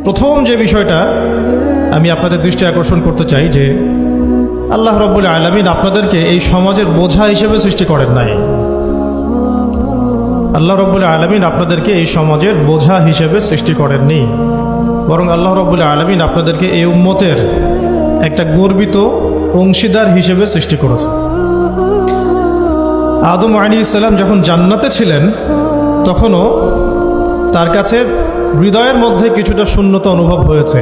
প্রথম যে বিষয়টা আমি আপনাদের দৃষ্টি আকর্ষণ করতে চাই যে আল্লাহ রাব্বুল আলামিন আপনাদেরকে এই সমাজের বোঝা হিসেবে সৃষ্টি করেন নাই। আল্লাহ রাব্বুল আলামিন আপনাদেরকে এই সমাজের বোঝা হিসেবে সৃষ্টি করেননি, বরং আল্লাহ রাব্বুল আলামিন আপনাদেরকে এই উম্মতের একটা গর্বিত অংশীদার হিসেবে সৃষ্টি করেছে। আদম আলাইহিস সালাম যখন জান্নাতে ছিলেন তখনও তার কাছে হৃদয়ের মধ্যে কিছুটা শূন্যতা অনুভব হয়েছে,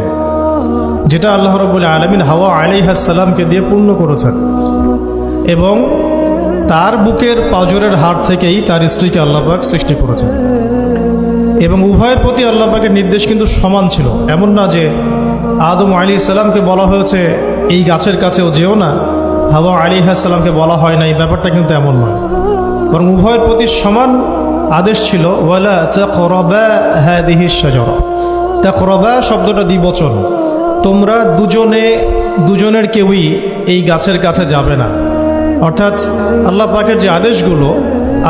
যেটা আল্লাহ রাব্বুল আলামিন হাওয়া আলাইহিস সালামকে দিয়ে পূর্ণ করেছেন এবং তার বুকের পাঁজরের হাড় থেকেই তার স্ত্রীকে আল্লাহ পাক সৃষ্টি করেছেন। এবং উভয়ের প্রতি আল্লাহ পাকের নির্দেশ কিন্তু সমান ছিল। এমন না যে আদম আলাইহিস সালামকে বলা হয়েছে এই গাছের কাছেও যেও না, হাওয়া আলাইহিস সালামকে বলা হয় না, এই ব্যাপারটা কিন্তু এমন নয়, বরং উভয়ের প্রতি সমান আদেশ ছিল। ওয়ালা তাকরাবা হাদিহিশ শাজারা, তাকরাবা শব্দটা দ্বিবচন, তোমরা দুজনের কেউই এই গাছের কাছে যাবে না। অর্থাৎ আল্লাহ পাকের যে আদেশগুলো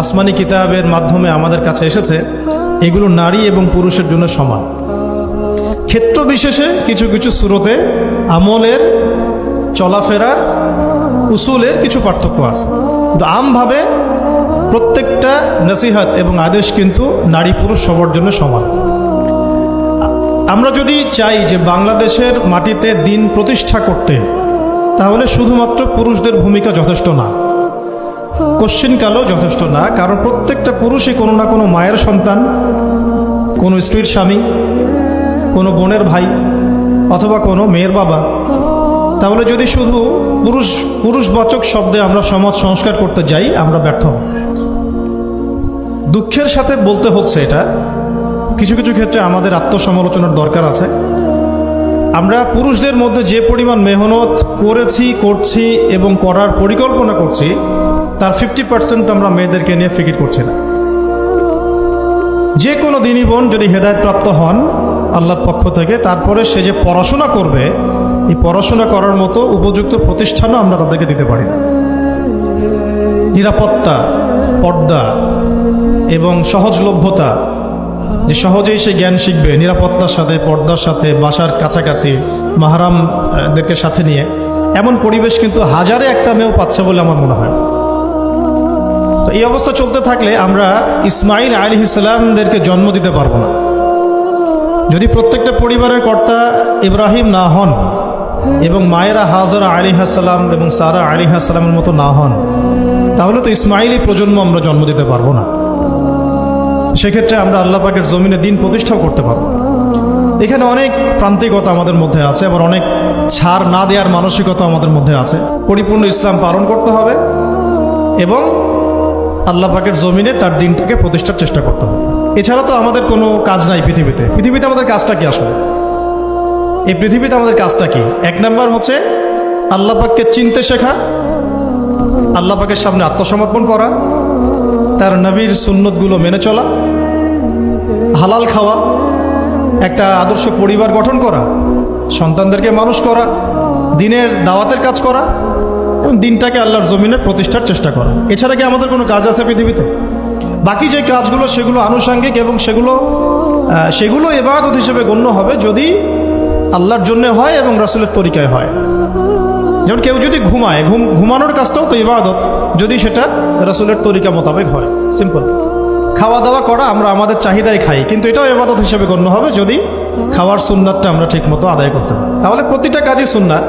আসমানি কিতাবের মাধ্যমে আমাদের কাছে এসেছে, এগুলো নারী এবং পুরুষের জন্য সমান। ক্ষেত্র বিশেষে কিছু কিছু সূরতে আমলের, চলাফেরার, উসুলের কিছু পার্থক্য আছে, কিন্তু আমভাবে প্রত্যেকটা নসিহত এবং আদেশ কিন্তু নারী পুরুষ সবার জন্য সমান। আমরা যদি চাই যে বাংলাদেশের মাটিতে দিন প্রতিষ্ঠা করতে, তাহলে শুধুমাত্র পুরুষদের ভূমিকা যথেষ্ট না, কোশ্চিনকালও যথেষ্ট না। কারণ প্রত্যেকটা পুরুষই কোনো না কোনো মায়ের সন্তান, কোনো স্ত্রীর স্বামী, কোনো বোনের ভাই অথবা কোনো মেয়ের বাবা। তাহলে যদি শুধু পুরুষবাচক শব্দে আমরা সমাজ সংস্কার করতে যাই, আমরা ব্যর্থ হব। দুঃখের সাথে বলতে হচ্ছে এটা, কিছু কিছু ক্ষেত্রে আমাদের আত্মসমালোচনার দরকার আছে। আমরা পুরুষদের মধ্যে যে পরিমাণ মেহনত করেছি, করছি এবং করার পরিকল্পনা করছি, তার 50% আমরা মেয়েদেরকে নিয়ে ফিকির করছি না। যে কোনো দিনই বোন যদি হেদায়েতপ্রাপ্ত হন আল্লাহর পক্ষ থেকে, তারপরে সে যে পড়াশোনা করবে, এই পড়াশোনা করার মতো উপযুক্ত প্রতিষ্ঠানও আমরা তাদেরকে দিতে পারি না। নিরাপত্তা, পর্দা এবং সহজলভ্যতা, যে সহজেই সে জ্ঞান শিখবে নিরাপত্তার সাথে, পর্দার সাথে, বাসার কাছাকাছি মাহরামদেরকে সাথে নিয়ে, এমন পরিবেশ কিন্তু হাজারে একটা মেয়েও পাচ্ছে বলে আমার মনে হয়। তো এই অবস্থা চলতে থাকলে আমরা ইসমাইল আলাইহিস সালামদেরকে জন্ম দিতে পারবো না। যদি প্রত্যেকটা পরিবারের কর্তা ইব্রাহিম না হন এবং মায়েরা হাজরা আলাইহিস সালাম এবং সারা আলাইহিস সালামের মতো না হন, তাহলে তো ইসমাইলি প্রজন্ম আমরা জন্ম দিতে পারবো না। সেক্ষেত্রে আমরা আল্লাহ পাকের জমিনে দিন প্রতিষ্ঠাও করতে পারবো। এখানে অনেক প্রান্তিকতা আমাদের মধ্যে আছে, আবার অনেক ছাড় না দেওয়ার মানসিকতা আমাদের মধ্যে আছে। পরিপূর্ণ ইসলাম পালন করতে হবে এবং আল্লাহ পাকের জমিনে তার দিনটাকে প্রতিষ্ঠার চেষ্টা করতে হবে। এছাড়া তো আমাদের কোনো কাজ নাই পৃথিবীতে আমাদের কাজটা কি আসলে? এই পৃথিবীতে আমাদের কাজটা কি? এক নাম্বার হচ্ছে আল্লাহ পাককে চিনতে শেখা, আল্লাহ পাকের সামনে আত্মসমর্পণ করা, তার নবীর সুন্নতগুলো মেনে চলা, হালাল খাওয়া, একটা আদর্শ পরিবার গঠন করা, সন্তানদেরকে মানুষ করা, দিনের দাওয়াতের কাজ করা এবং দিনটাকে আল্লাহর জমিনে প্রতিষ্ঠার চেষ্টা করা। এছাড়া কি আমাদের কোনো কাজ আছে পৃথিবীতে? বাকি যে কাজগুলো সেগুলো আনুষঙ্গিক এবং সেগুলো ইবাদত হিসেবে গণ্য হবে যদি আল্লাহর জন্য হয় এবং রাসূলের তরিকায় হয়। যেমন কেউ যদি ঘুমায়, ঘুমানোর কাজটাও তো ইবাদত, যদি সেটা রাসূলের তরিকা মোতাবেক হয়। সিম্পল। খাওয়া দাওয়া করা, আমরা আমাদের চাহিদায় খাই, কিন্তু এটাও ইবাদত হিসেবে গণ্য হবে যদি খাওয়ার সুন্নাতটা আমরা ঠিক মতো আদায় করতে পারি। তাহলে প্রতিটা কাজই সুন্নাত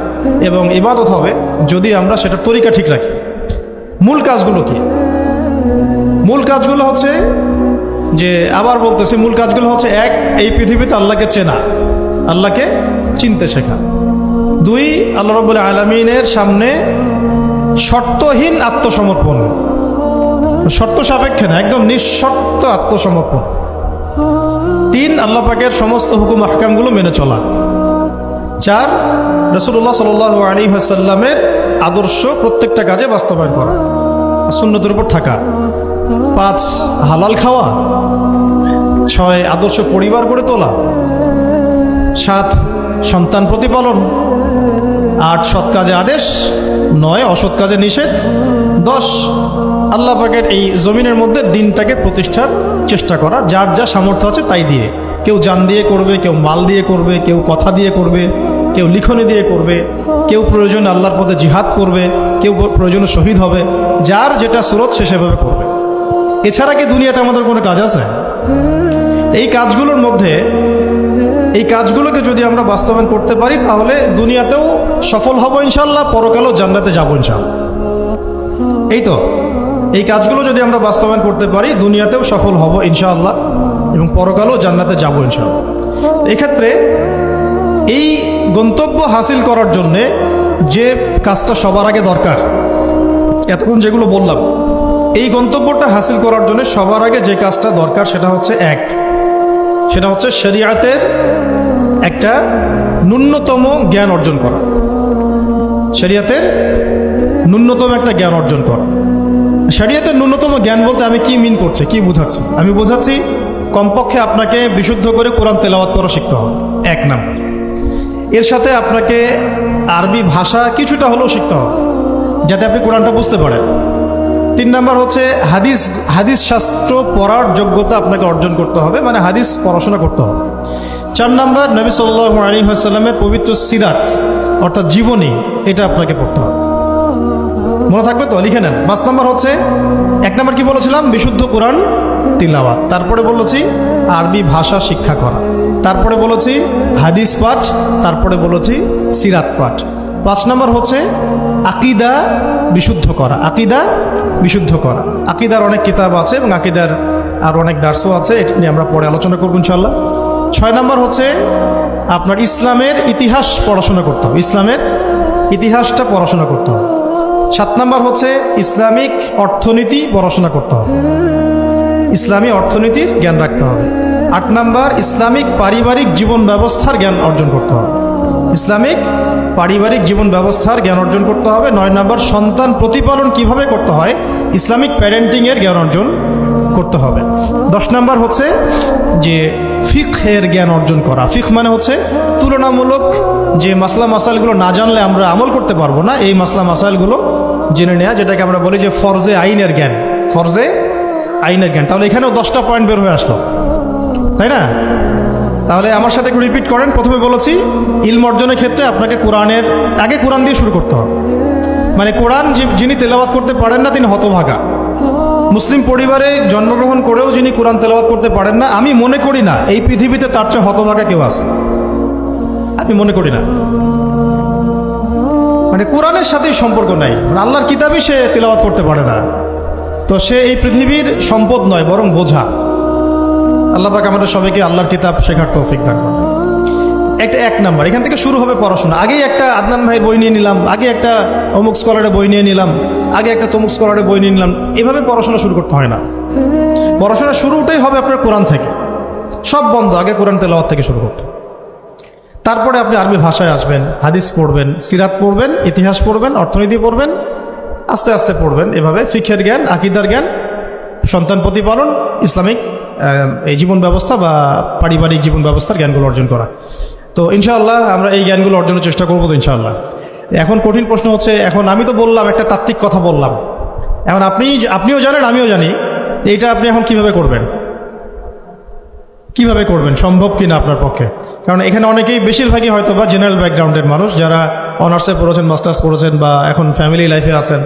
এবং ইবাদত হবে যদি আমরা সেটার তরিকা ঠিক রাখি। মূল কাজগুলো কি? মূল কাজগুলো হচ্ছে যে, আবার বলতেছি, মূল কাজগুলো হচ্ছে, এক, এই পৃথিবীতে আল্লাহকে চেনা, আল্লাহকে চিনতে শেখা। দুই, আল্লাহ রাব্বুল আলামিনের সামনে শর্তহীন আত্মসমর্পণ, শর্ত সাপেক্ষে না, একদম নিঃশর্ত আত্মসমর্পণ। তিন, আল্লাহ পাকের সমস্ত হুকুম আহকামগুলো মেনে চলা। চার, রাসূলুল্লাহ সাল্লাল্লাহু আলাইহি ওয়াসাল্লামের আদর্শ প্রত্যেকটা কাজে বাস্তবায়ন করা, সুন্নতের উপর থাকা। পাঁচ, হালাল খাওয়া। ছয়, আদর্শ পরিবার গড়ে তোলা। সাত, সন্তান প্রতিপালন। আট, সৎ কাজে আদেশ। নয়, অসৎ কাজে নিষেধ। 10, আল্লাহ পাকের এই জমিনের মধ্যে দিনটাকে প্রতিষ্ঠার চেষ্টা করা, যার যা সামর্থ্য আছে তাই দিয়ে। কেউ জান দিয়ে করবে, কেউ মাল দিয়ে করবে, কেউ কথা দিয়ে করবে, কেউ লিখনি দিয়ে করবে, কেউ প্রয়োজনে আল্লাহর পথে জিহাদ করবে, কেউ প্রয়োজনে শহীদ হবে। যার যেটা স্রোত সে সেভাবে করবে। এছাড়া কি দুনিয়াতে আমাদের কোনো কাজ আছে? এই কাজগুলোর মধ্যে এই কাজগুলোকে যদি আমরা বাস্তবায়ন করতে পারি তাহলে দুনিয়াতেও সফল হব ইনশাল্লাহ, পরকালেও জান্নাতে যাবো ইনশাল্লাহ। এই তো, এই কাজগুলো যদি আমরা বাস্তবায়ন করতে পারি দুনিয়াতেও সফল হব ইনশাআল্লাহ এবং পরকালেও জান্নাতে যাবো ইনশাআল্লাহ। এক্ষেত্রে এই গন্তব্য হাসিল করার জন্যে যে কাজটা সবার আগে দরকার, এতক্ষণ যেগুলো বললাম, এই গন্তব্যটা হাসিল করার জন্য সবার আগে যে কাজটা দরকার সেটা হচ্ছে শরিয়াতের একটা ন্যূনতম জ্ঞান অর্জন করা। শরিয়াতের ন্যূনতম একটা জ্ঞান অর্জন করা। শরিয়াতের ন্যূনতম জ্ঞান বলতে আমি কি মিন করছি, কি বোঝাচ্ছি? আমি বোঝাচ্ছি কমপক্ষে আপনাকে বিশুদ্ধ করে কোরআন তেলাওয়াত করা শিখতে হবে, 1 নাম্বার। এর সাথে আপনাকে আরবি ভাষা কিছুটা হলেও শিখতে হবে যাতে আপনি কোরআনটা বুঝতে পারেন। 3 নাম্বার হচ্ছে হাদিস শাস্ত্র পড়ার যোগ্যতা আপনাকে অর্জন করতে হবে, মানে হাদিস পড়াশোনা করতে হবে। 4 নাম্বার নবী সাল্লাল্লাহু আলাইহি ওয়াসাল্লামের পবিত্র সিরাত অর্থাৎ জীবনী, এটা আপনাকে পড়তে হবে। মনে থাকবে তো? লিখে নেন। 5 নাম্বার হচ্ছে, 1 নাম্বার কি বলেছিলাম? বিশুদ্ধ কোরআন তিলাওয়াত। তারপরে বলেছি আরবি ভাষা শিক্ষা করা। তারপরে বলেছি হাদিস পাঠ। তারপরে বলেছি সিরাত পাঠ। 5 নাম্বার হচ্ছে আকীদা বিশুদ্ধ করা। আকীদা বিশুদ্ধ করা। আকীদার অনেক কিতাব আছে এবং আকীদার আর অনেক দার্সও আছে, এটা নিয়ে আমরা পরে আলোচনা করব ইনশাআল্লাহ। 6 নাম্বার হচ্ছে আপনার ইসলামের ইতিহাস পড়াশোনা করতে হবে। ইসলামের ইতিহাসটা পড়াশোনা করতে হবে। 7 নাম্বার হচ্ছে ইসলামিক অর্থনীতি পড়াশোনা করতে হবে। ইসলামী অর্থনীতির জ্ঞান রাখতে হবে। 8 নাম্বার ইসলামিক পারিবারিক জীবন ব্যবস্থার জ্ঞান অর্জন করতে হবে। ইসলামিক পারিবারিক জীবন ব্যবস্থার জ্ঞান অর্জন করতে হবে। 9 নাম্বার সন্তান প্রতিপালন কিভাবে করতে হয়, ইসলামিক প্যারেন্টিংয়ের জ্ঞান অর্জন করতে হবে। 10 নাম্বার হচ্ছে যে ফিকহের জ্ঞান অর্জন করা। ফিকহ মানে হচ্ছে তুলনামূলক যে মাসলা মাসাইলগুলো না জানলে আমরা আমল করতে পারবো না, এই মাসলা মাসাইলগুলো জেনে নেওয়া, যেটাকে আমরা বলি যে ফরজে আইনের জ্ঞান। ফরজে আইনের জ্ঞান। তাহলে এখানেও 10টা পয়েন্ট বের হয়ে আসলো, তাই না? তাহলে আমার সাথে একটু রিপিট করেন। প্রথমে বলেছি ইলম অর্জনের ক্ষেত্রে আপনাকে কোরআনের আগে কোরআন দিয়ে শুরু করতে হবে। মানে কোরআন যিনি তেলাওয়াত করতে পারেন না তিনি হতভাগা। মুসলিম পরিবারে জন্মগ্রহণ করেও যিনি কোরআন তেলাওয়াত করতে পারেন না, আমি মনে করি না এই পৃথিবীতে তার চেয়ে হতভাগা কেউ আছে। আমি মনে করি না। মানে কোরআনের সাথেই সম্পর্ক নাই, আল্লাহর কিতাবই সে তেলাওয়াত করতে পারে না, তো সে এই পৃথিবীর সম্পদ নয় বরং বোঝা। আল্লাহ পাক আমাদের সবাইকে আল্লাহর কিতাব শেখার তৌফিক দান করুন। একটা 1 নাম্বার, এখান থেকে শুরু হবে পড়াশোনা। আগেই একটা আদনান ভাইয়ের বই নিয়ে নিলাম, আগে একটা অমুক স্কলারের বই নিয়ে নিলাম, আগে একটা তমুক স্কলারের বই নিয়ে নিলাম, এভাবে পড়াশোনা শুরু করতে হয় না। পড়াশোনা শুরুটাই হবে আপনার কোরআন থেকে। সব বন্ধ, আগে কোরআন তেলাওয়াত থেকে শুরু করতে। তারপরে আপনি আরবি ভাষায় আসবেন, হাদিস পড়বেন, সিরাত পড়বেন, ইতিহাস পড়বেন, অর্থনীতি পড়বেন, আস্তে আস্তে পড়বেন। এভাবে ফিকহের জ্ঞান, আকীদার জ্ঞান, সন্তান প্রতিপালন, ইসলামিক এই জীবন ব্যবস্থা বা পারিবারিক জীবন ব্যবস্থার জ্ঞানগুলো অর্জন করা। তো ইনশাআল্লাহ আমরা এই জ্ঞানগুলো অর্জনের চেষ্টা করবো তো ইনশাআল্লাহ। এখন কঠিন প্রশ্ন হচ্ছে, এখন আমি তো বললাম একটা তাত্ত্বিক কথা বললাম, এখন আপনিও জানেন আমিও জানি, এইটা আপনি এখন কিভাবে করবেন? কিভাবে করবেন? সম্ভব কিনা আপনার পক্ষে? কারণ এখানে অনেকেই, বেশিরভাগই হয়তো বা জেনারেল ব্যাকগ্রাউন্ডের মানুষ, যারা অনার্সে পড়েছেন, মাস্টার্স পড়েছেন বা এখন ফ্যামিলি লাইফে আছেন,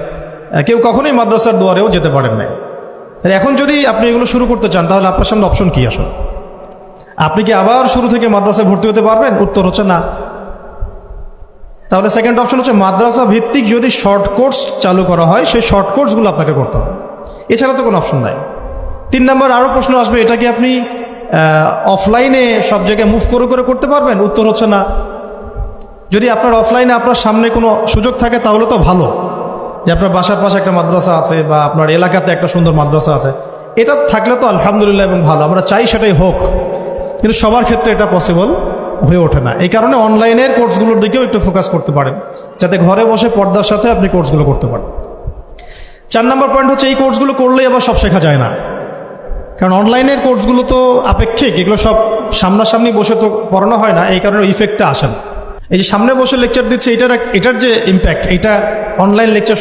কেউ কখনোই মাদ্রাসার দুয়ারেও যেতে পারেন না। এখন যদি আপনি এগুলো শুরু করতে চান তাহলে আপনার সামনে অপশন কি আসলে? আপনি কি আবার শুরু থেকে মাদ্রাসায় ভর্তি হতে পারবেন? উত্তর হচ্ছে না। তাহলে সেকেন্ড অপশন হচ্ছে মাদ্রাসা ভিত্তিক যদি শর্ট কোর্স চালু করা হয়, সেই শর্ট কোর্সগুলো আপনাকে করতে হবে, এছাড়া তো কোনো অপশন নাই। 3 নাম্বার আরও প্রশ্ন আসবে, এটা কি আপনি অফলাইনে সব জায়গায় মুভ করে করে করতে পারবেন? উত্তর হচ্ছে না। যদি আপনার অফলাইনে আপনার সামনে কোনো সুযোগ থাকে তাহলে তো ভালো, যে আপনার বাসার পাশে একটা মাদ্রাসা আছে বা আপনার এলাকাতে একটা সুন্দর মাদ্রাসা আছে, এটা থাকলে তো আলহামদুলিল্লাহ এবং ভালো, আমরা চাই সেটাই হোক। কিন্তু সবার ক্ষেত্রে এটা পসিবল হয়ে ওঠে না। এই কারণে অনলাইনের কোর্সগুলোর দিকেও একটু ফোকাস করতে পারেন, যাতে ঘরে বসে পর্দার সাথে আপনি কোর্সগুলো করতে পারেন। 4 নম্বর পয়েন্ট হচ্ছে, এই কোর্সগুলো করলেই আবার সব শেখা যায় না। কারণ অনলাইনের কোর্সগুলো তো আপেক্ষিক, এগুলো সব সামনাসামনি বসে তো পড়ানো হয় না, এই কারণে ইফেক্টটা আসে না। এই যে সামনে বসে লেকচার দিচ্ছে, এটার যে ইম্প্যাক্ট, এটা অনলাইন লেকচার